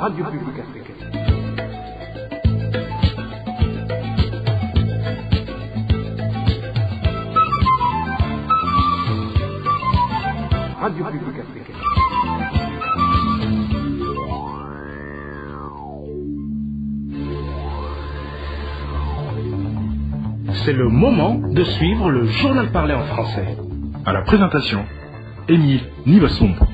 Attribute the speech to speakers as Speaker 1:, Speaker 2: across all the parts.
Speaker 1: Radio Publique Africaine. Radio Publique Africaine.
Speaker 2: C'est le moment de suivre le journal parlé en français.
Speaker 3: À la présentation, Émile Nivasumbo.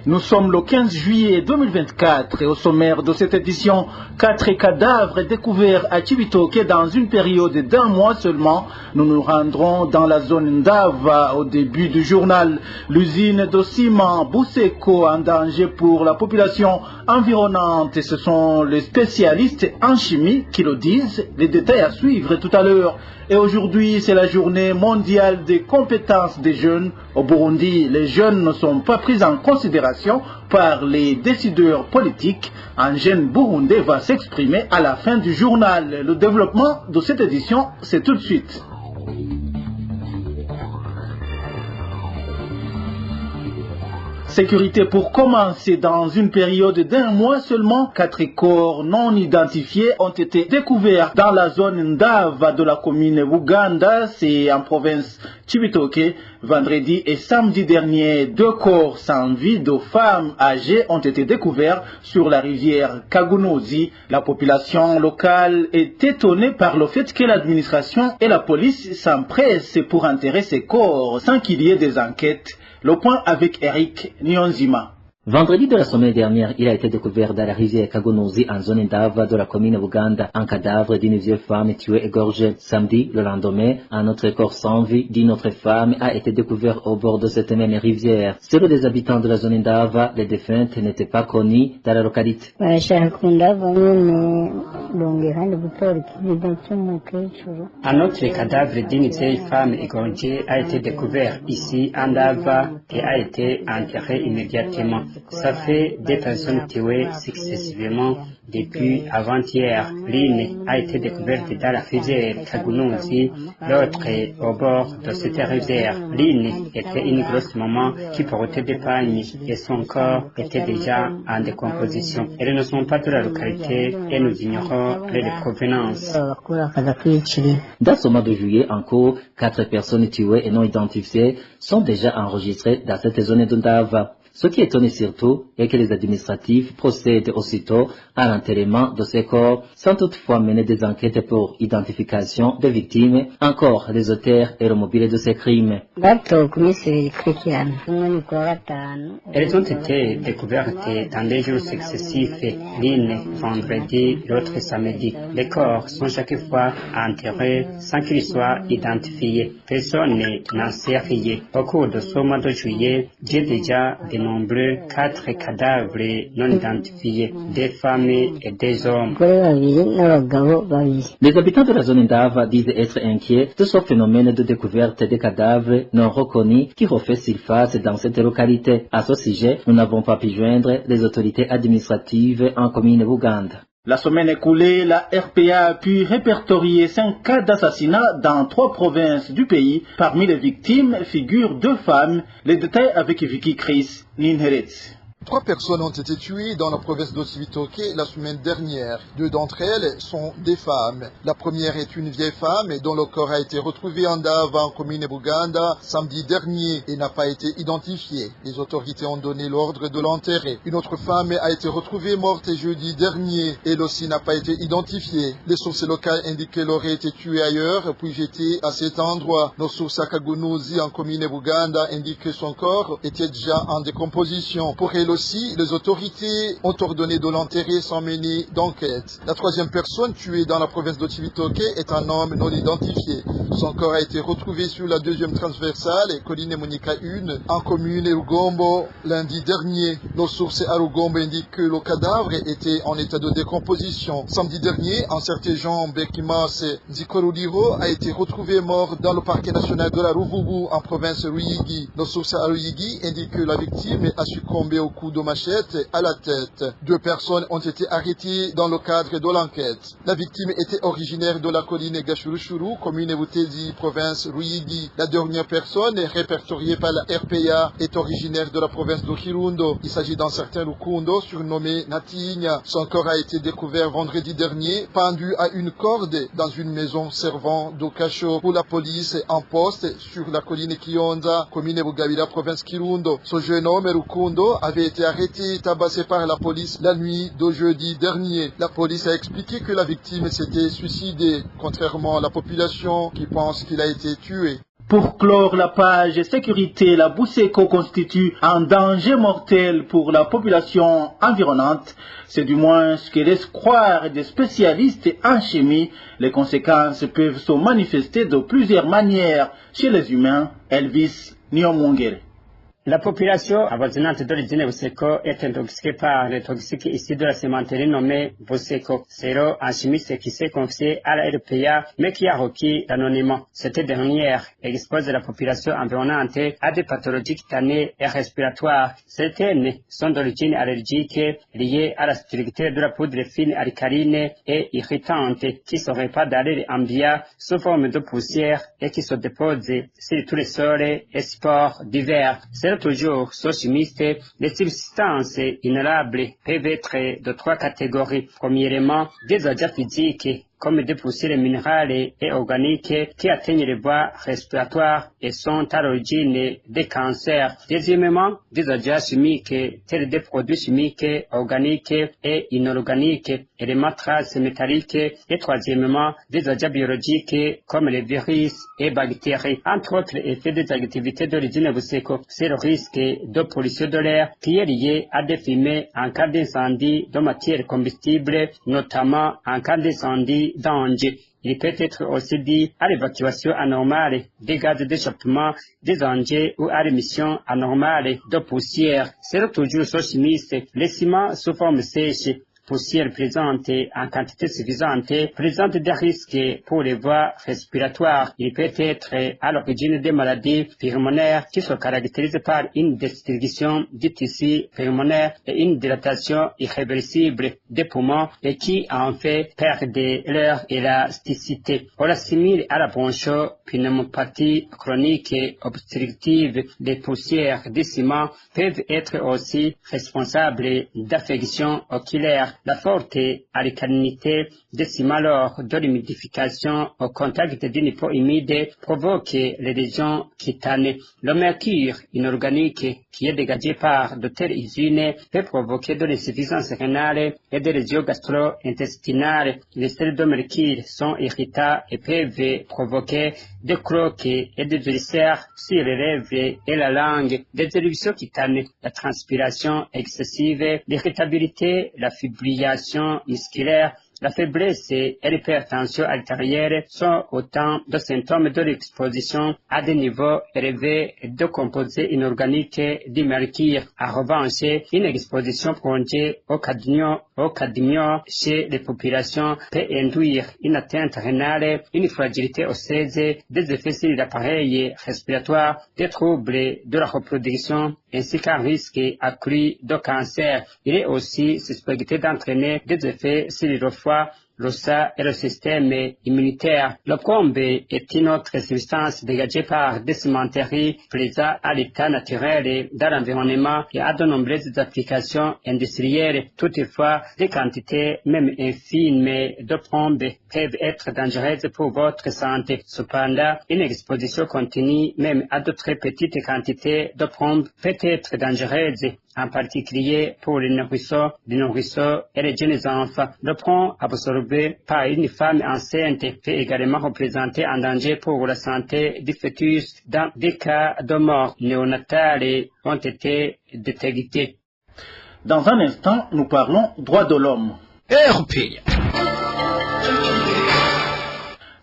Speaker 4: Nous sommes le 15 juillet 2024 et au sommaire de cette édition, 4 cadavres découverts à Cibitoke dans une période d'1 mois seulement. Nous nous rendrons dans la zone Ndava au début du journal. L'usine de ciment Bousseko en danger pour la population environnante. Et ce sont les spécialistes en chimie qui le disent. Les détails à suivre tout à l'heure. Et aujourd'hui, c'est la journée mondiale des compétences des jeunes. Au Burundi, les jeunes ne sont pas pris en considération par les décideurs politiques. Un jeune burundais va s'exprimer à la fin du journal. Le développement de cette édition, c'est tout de suite. Sécurité pour commencer. Dans une période d'1 mois seulement, 4 corps non identifiés ont été découverts dans la zone Ndava de la commune Buganda, c'est en province Cibitoke. Vendredi et samedi dernier, 2 corps sans vie de femmes âgées ont été découverts sur la rivière Kagunozi. La population locale est étonnée par le fait que l'administration et la police s'empressent pour enterrer ces corps sans qu'il y ait des enquêtes. Le point avec Eric Nyonzima.
Speaker 5: Vendredi de la semaine dernière, il a été découvert dans la rivière Kagonozi en zone Ndava de la commune Buganda un cadavre d'une vieille femme tuée égorgée. Samedi, le lendemain, un autre corps sans vie d'une autre femme a été découvert au bord de cette même rivière. Selon les habitants de la zone Ndava, les défuntes n'étaient pas connues dans la localité.
Speaker 6: Un autre cadavre d'une vieille femme égorgée a été découvert ici en Ndava et a été enterré immédiatement. Ça fait 2 personnes tuées successivement depuis avant-hier. L'une a été découverte dans la rivière Kagunozi, l'autre au bord de cette rivière. L'une était une grosse maman qui portait des pagnes et son corps était déjà en décomposition. Elles ne sont pas de la localité et nous ignorons les provenances.
Speaker 5: Dans ce mois de juillet, en cours, 4 personnes tuées et non identifiées sont déjà enregistrées dans cette zone de Ndava. Ce qui étonne surtout est que les administratifs procèdent aussitôt à l'enterrement de ces corps sans toutefois mener des enquêtes pour identification des victimes, encore les auteurs et le mobile de ces crimes.
Speaker 6: Elles ont été découvertes dans des jours successifs, l'une vendredi, l'autre samedi. Les corps sont chaque fois enterrés sans qu'ils soient identifiés. Personne n'en sait rien. Au cours de ce mois de juillet, j'ai déjà nombreux 4 cadavres non identifiés, des femmes et des hommes.
Speaker 5: Les habitants de la zone Ndava disent être inquiets de ce phénomène de découverte des cadavres non reconnus qui refait surface dans cette localité. À ce sujet, nous n'avons pas pu joindre les autorités administratives en commune Buganda.
Speaker 4: La semaine écoulée, la RPA a pu répertorier 5 cas d'assassinat dans 3 provinces du pays. Parmi les victimes figurent 2 femmes. Les détails avec Vicky Chris Ninheretz.
Speaker 7: 3 personnes ont été tuées dans la province de Cibitoke la semaine dernière. 2 d'entre elles sont des femmes. La première est une vieille femme dont le corps a été retrouvé en Ndava, en commune Buganda, samedi dernier et n'a pas été identifié. Les autorités ont donné l'ordre de l'enterrer. Une autre femme a été retrouvée morte jeudi dernier. Elle aussi n'a pas été identifiée. Les sources locales indiquent qu'elle aurait été tuée ailleurs puis jetée à cet endroit. Nos sources à Kagunozi, en commune Buganda, indiquent que son corps était déjà en décomposition. Pour elle aussi, les autorités ont ordonné de l'enterrer sans mener d'enquête. La 3e personne tuée dans la province de Cibitoke est un homme non identifié. Son corps a été retrouvé sur la 2e transversale, colline Monica 1, en commune Rugombo, lundi dernier. Nos sources à Rugombo indiquent que le cadavre était en état de décomposition. Samedi dernier, un certain Jean Bekimas Zikorudiro a été retrouvé mort dans le parc national de la Ruvubu, en province Ruyigi. Nos sources à Ruyigi indiquent que la victime a succombé au coups de machette à la tête. 2 personnes ont été arrêtées dans le cadre de l'enquête. La victime était originaire de la colline Gashurushuru, commune Boutezi, province Ruyigi. La dernière personne répertoriée par la RPA est originaire de la province de Kirundo. Il s'agit d'un certain Lukundo, surnommé Natigna. Son corps a été découvert vendredi dernier, pendu à une corde dans une maison servant de cachot pour la police en poste sur la colline Kionza, commune Bugabira, province Kirundo. Ce jeune homme, Lukundo, avait été arrêté et tabassé par la police la nuit de jeudi dernier. La police a expliqué que la victime s'était suicidée, contrairement à la population qui pense qu'il a été tué.
Speaker 4: Pour clore la page sécurité, la Bousseko constitue un danger mortel pour la population environnante. C'est du moins ce que laissent croire des spécialistes en chimie. Les conséquences peuvent se manifester de plusieurs manières chez les humains. Elvis Niomongere.
Speaker 6: La population avoisinante de l'usine Bousseko est intoxiquée par les toxiques issus de la cimenterie nommée Bousseko. Zéro, un chimiste qui s'est confié à la RPA, mais qui a requis l'anonymat. Cette dernière expose la population environnante à des pathologies cutanées et respiratoires. Certaines sont d'origine allergique liées à la structure de la poudre fine alcaline et irritante qui se répand dans l'air ambiant sous forme de poussière et qui se dépose sur tous les sols et supports divers. Toujours sous chimiste, les substances inhalables peuvent être de 3 catégories. Premièrement, des agents physiques comme des poussières minérales et organiques qui atteignent les voies respiratoires et sont à l'origine des cancers. Deuxièmement, des agents chimiques tels des produits chimiques, organiques et inorganiques, éléments traces métalliques. Et troisièmement, des agents biologiques comme les virus et bactéries. Entre autres effets des activités de l'usine Bousseko, c'est le risque de pollution de l'air qui est lié à des fumées en cas d'incendie de matières combustibles, notamment en cas d'incendie danger. Il peut être aussi dit à l'évacuation anormale des gaz d'échappement des engins ou à l'émission anormale de poussière. C'est toujours sous chimiste, les ciments sous forme sèche, poussière présente en quantité suffisante présente des risques pour les voies respiratoires. Il peut être à l'origine des maladies pulmonaires qui se caractérisent par une destruction du tissu pulmonaire et une dilatation irréversible des poumons et qui en fait perdre leur élasticité. On l'assimile à la bronchopneumopathie chronique et obstructive. Les poussières de ciment peuvent être aussi responsables d'affections oculaires. La forte alcalinité des ciments lors de l'humidification au contact d'une peau humide provoque les lésions cutanées. Le mercure inorganique qui est dégagé par de telles usines peut provoquer de l'insuffisance rénale et des lésions gastro-intestinales. Les sels de mercure sont irritants et peuvent provoquer des croques et des ulcères sur les lèvres et la langue, des éruptions cutanées, la transpiration excessive, l'irritabilité, la fibrillation musculaire, la faiblesse et l'hypertension artérielle sont autant de symptômes de l'exposition à des niveaux élevés de composés inorganiques du mercure. En revanche, une exposition prolongée au cadmium chez les populations peut induire une atteinte rénale, une fragilité osseuse, des effets sur l'appareil respiratoire, des troubles de la reproduction ainsi qu'un risque accru de cancer. Il est aussi suspecté d'entraîner des effets sur le foie, le sang et le système immunitaire. Le plomb est une autre substance dégagée par des cimenteries présentes à l'état naturel dans l'environnement et a de nombreuses applications industrielles. Toutefois, des quantités même infimes de plomb peuvent être dangereuses pour votre santé. Cependant, une exposition continue même à de très petites quantités de plomb peut être dangereuse, en particulier pour les nourrissons et les jeunes enfants. Le plomb absorbé par une femme enceinte peut également représenter un danger pour la santé du fœtus. Dans des cas de mort néonatale ont été détectés.
Speaker 4: Dans un instant, nous parlons droits de l'homme.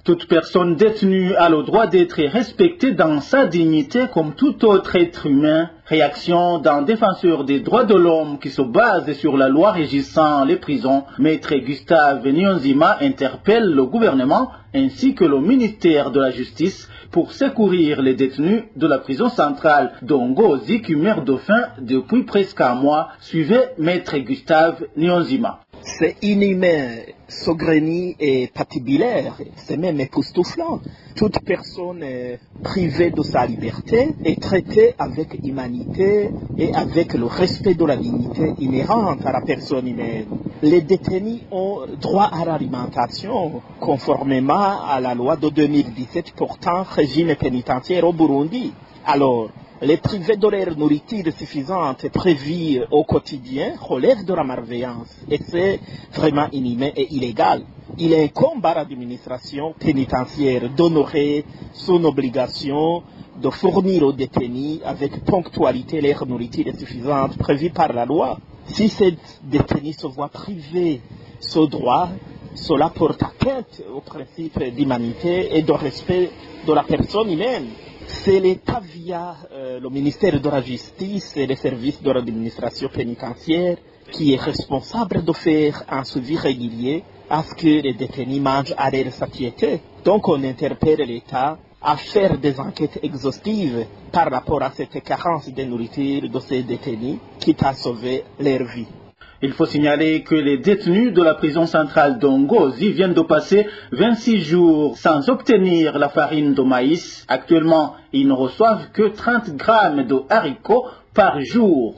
Speaker 4: Toute personne détenue a le droit d'être respectée dans sa dignité comme tout autre être humain. Réaction d'un défenseur des droits de l'homme qui se base sur la loi régissant les prisons. Maître Gustave Nyonzima interpelle le gouvernement ainsi que le ministère de la Justice pour secourir les détenus de la prison centrale d'Ongozi qui meurent de faim depuis presque un mois. Suivez Maître Gustave Nyonzima.
Speaker 8: C'est inhumain, saugrenu et patibulaire, c'est même époustouflant. Toute personne privée de sa liberté est traitée avec humanité et avec le respect de la dignité inhérente à la personne humaine. Les détenus ont droit à l'alimentation conformément à la loi de 2017 portant régime pénitentiaire au Burundi. Alors, les privés de leur nourriture suffisante prévue au quotidien relèvent de la malveillance et c'est vraiment inhumain et illégal. Il incombe à l'administration pénitentiaire d'honorer son obligation de fournir aux détenus avec ponctualité leur nourriture suffisante prévue par la loi. Si ces détenus se voient privés ce droit, cela porte atteinte au principe d'humanité et de respect de la personne humaine. C'est l'État via le ministère de la Justice et les services de l'administration pénitentiaire qui est responsable de faire un suivi régulier à ce que les détenus mangent à leur satiété. Donc on interpelle l'État à faire des enquêtes exhaustives par rapport à cette carence de nourriture de ces détenus, quitte à sauver leur vie.
Speaker 4: Il faut signaler que les détenus de la prison centrale d'Ongozi viennent de passer 26 jours sans obtenir la farine de maïs. Actuellement, ils ne reçoivent que 30 grammes de haricots par jour.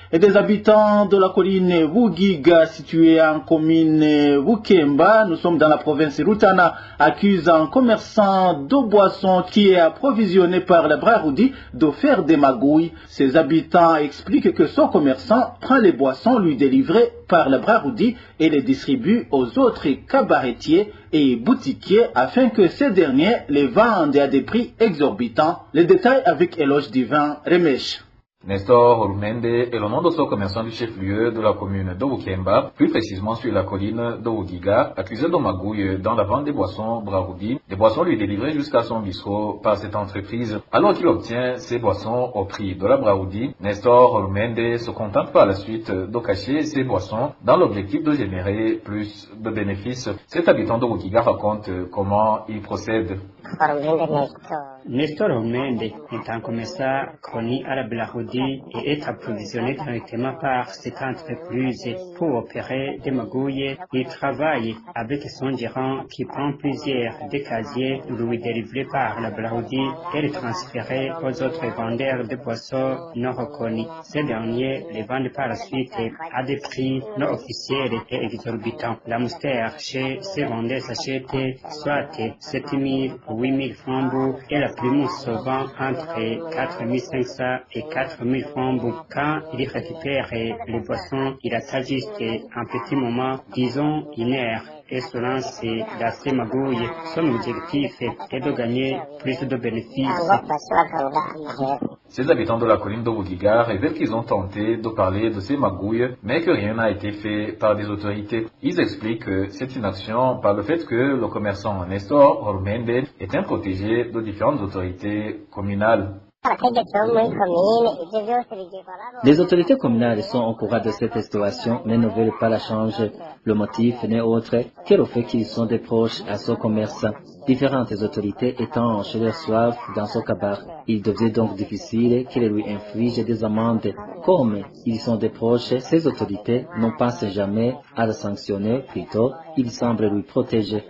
Speaker 4: Et des habitants de la colline Wugiga, située en commune Bukemba, nous sommes dans la province Rutana, accusent un commerçant de boissons qui est approvisionné par la Braroudi de faire des magouilles. Ces habitants expliquent que ce commerçant prend les boissons lui délivrées par la Braroudi et les distribue aux autres cabaretiers et boutiquiers afin que ces derniers les vendent à des prix exorbitants. Les détails avec Éloge Divin Remesh.
Speaker 9: Nestor Orumende est le nom de ce commerçant du chef-lieu de la commune de Bukemba, plus précisément sur la colline de Wugiga, accusé de magouille dans la vente des boissons Braroudi, des boissons lui délivrées jusqu'à son bistrot par cette entreprise. Alors qu'il obtient ces boissons au prix de la Braroudi, Nestor Orumende se contente par la suite de cacher ces boissons dans l'objectif de générer plus de bénéfices. Cet habitant de Wugiga raconte comment il procède.
Speaker 6: Nestor Orumende est un commerçant connu à la Braroudi et est approvisionné directement par cette entreprise pour opérer des magouilles. Il travaille avec son gérant qui prend plusieurs des casiers lui délivrés par la Braroudi et les transférer aux autres vendeurs de boissons non reconnus. Ces derniers les vendent par la suite à des prix non officiels et exorbitants. La moustaire chez ces vendeurs s'achète soit 7 000 ou 8 000 francs et la plume se vend entre 4 500 et 4 000 francs. Quand il récupère les boissons, il attend juste un petit moment, disons une heure, et se lance dans ces magouilles. Son objectif est de gagner plus de bénéfices.
Speaker 9: Ces habitants de la colline de Wugiga révèlent qu'ils ont tenté de parler de ces magouilles, mais que rien n'a été fait par des autorités. Ils expliquent que c'est une action par le fait que le commerçant Nestor Orumende est protégé de différentes autorités communales.
Speaker 5: Les autorités communales sont au courant de cette situation, mais ne veulent pas la changer. Le motif n'est autre que le fait qu'ils sont des proches à ce commerçant. Différentes autorités étant chez leur soif dans ce cabaret, il devient donc difficile qu'ils lui infligent des amendes. Comme ils sont des proches, ces autorités ne pensent jamais à le sanctionner, plutôt, ils semblent lui protéger.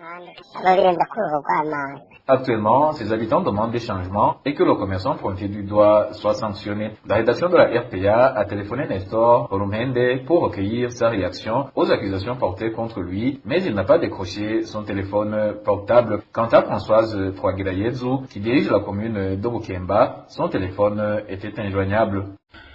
Speaker 9: Actuellement, ces habitants demandent des changements et que le commerçant pointé du doigt soit sanctionné. La rédaction de la RPA a téléphoné Nestor Orumende pour recueillir sa réaction aux accusations portées contre lui, mais il n'a pas décroché son téléphone portable. Quant à Françoise Troagilayezu, qui dirige la commune de Bukemba, son téléphone était injoignable.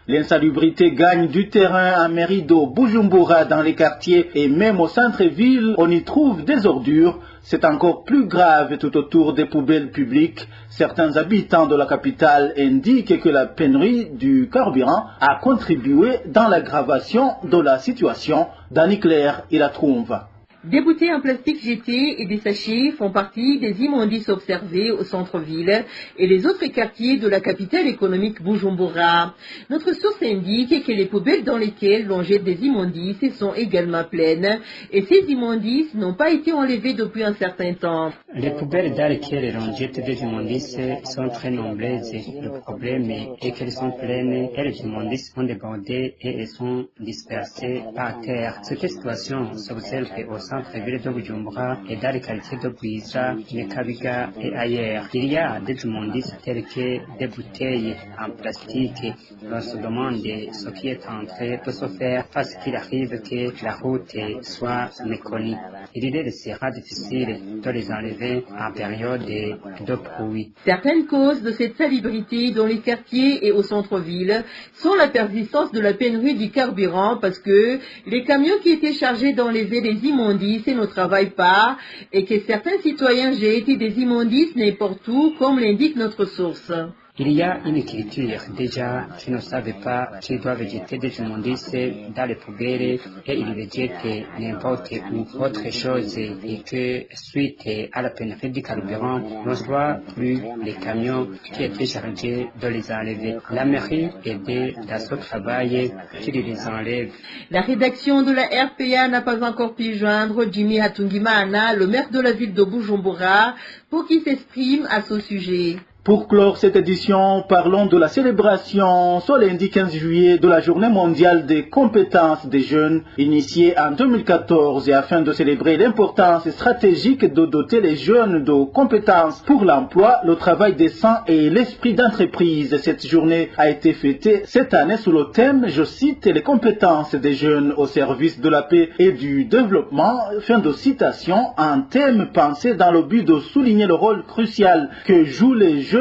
Speaker 4: L'insalubrité gagne du terrain à Mérido, Bujumbura, dans les quartiers et même au centre-ville, on y trouve des ordures. C'est encore plus grave tout autour des poubelles publiques. Certains habitants de la capitale indiquent que la pénurie du carburant a contribué dans l'aggravation de la situation. Dany Claire, il la trouve.
Speaker 10: Des bouteilles en plastique jetées et des sachets font partie des immondices observés au centre-ville et les autres quartiers de la capitale économique Bujumbura. Notre source indique que les poubelles dans lesquelles l'on jette des immondices sont également pleines et ces immondices n'ont pas été enlevés depuis un certain temps.
Speaker 6: Les poubelles dans lesquelles l'on jette des immondices sont très nombreuses. Le problème est qu'elles sont pleines et les immondices sont débordés et elles sont dispersées par terre. Cette situation s'observe au centre-ville de Bujumbura et dans les quartiers de Bwiza, Nyakabiga et ailleurs. Il y a des immondices tels que des bouteilles en plastique. On se demande ce qui est en train de se faire parce qu'il arrive que la route soit méconnue. Il sera difficile de les enlever en période de pluie.
Speaker 10: Certaines causes de cette salubrité dans les quartiers et au centre-ville sont la persistance de la pénurie du carburant parce que les camions qui étaient chargés d'enlever les immondices ne travaillent pas et que certains citoyens jettent des immondices n'importe où, comme l'indique notre source.
Speaker 6: Il y a une culture déjà qui ne savent pas qu'ils doivent jeter des immondices dans les poubelles et ils les jettent n'importe où. Autre chose est que suite à la pénurie du carburant, on ne voit plus les camions qui étaient chargés de les enlever. La mairie aide dans ce travail qui les enlève.
Speaker 10: La rédaction de la RPA n'a pas encore pu joindre Jimmy Hatungimana, le maire de la ville de Bujumbura, pour qu'il s'exprime à ce sujet.
Speaker 4: Pour clore cette édition, parlons de la célébration ce lundi 15 juillet de la Journée mondiale des compétences des jeunes, initiée en 2014 et afin de célébrer l'importance stratégique de doter les jeunes de compétences pour l'emploi, le travail décent et l'esprit d'entreprise. Cette journée a été fêtée cette année sous le thème, je cite, les compétences des jeunes au service de la paix et du développement, fin de citation, un thème pensé dans le but de souligner le rôle crucial que jouent les jeunes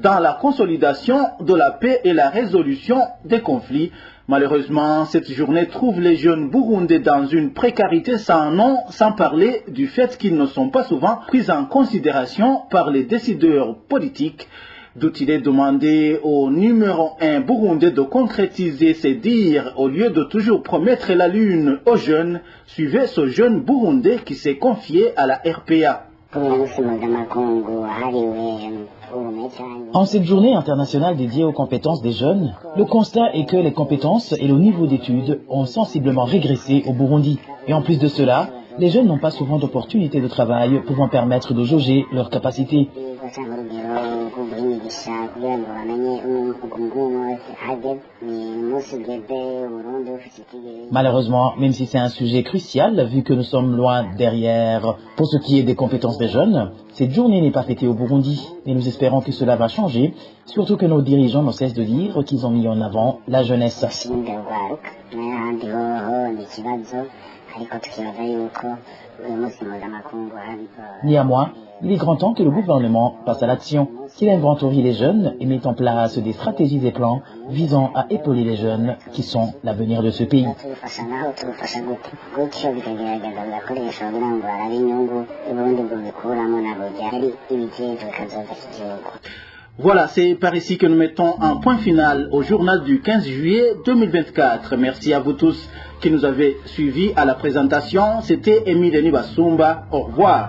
Speaker 4: dans la consolidation de la paix et la résolution des conflits. Malheureusement, cette journée trouve les jeunes burundais dans une précarité sans nom, sans parler du fait qu'ils ne sont pas souvent pris en considération par les décideurs politiques. D'où il est demandé au numéro 1 burundais de concrétiser ses dires au lieu de toujours promettre la lune aux jeunes. Suivez ce jeune burundais qui s'est confié à la RPA.
Speaker 11: En cette journée internationale dédiée aux compétences des jeunes, le constat est que les compétences et le niveau d'études ont sensiblement régressé au Burundi. Et en plus de cela, les jeunes n'ont pas souvent d'opportunités de travail pouvant permettre de jauger leurs capacités. Malheureusement, même si c'est un sujet crucial, vu que nous sommes loin derrière pour ce qui est des compétences des jeunes, cette journée n'est pas fêtée au Burundi. Et nous espérons que cela va changer, surtout que nos dirigeants ne cessent de dire qu'ils ont mis en avant la jeunesse. Néanmoins, il est grand temps que le gouvernement passe à l'action, qu'il inventorie les jeunes et mette en place des stratégies et plans visant à épauler les jeunes qui sont l'avenir de ce pays.
Speaker 4: Voilà, c'est par ici que nous mettons un point final au journal du 15 juillet 2024. Merci à vous tous qui nous avez suivis à la présentation. C'était Émile Nibasumba. Au revoir.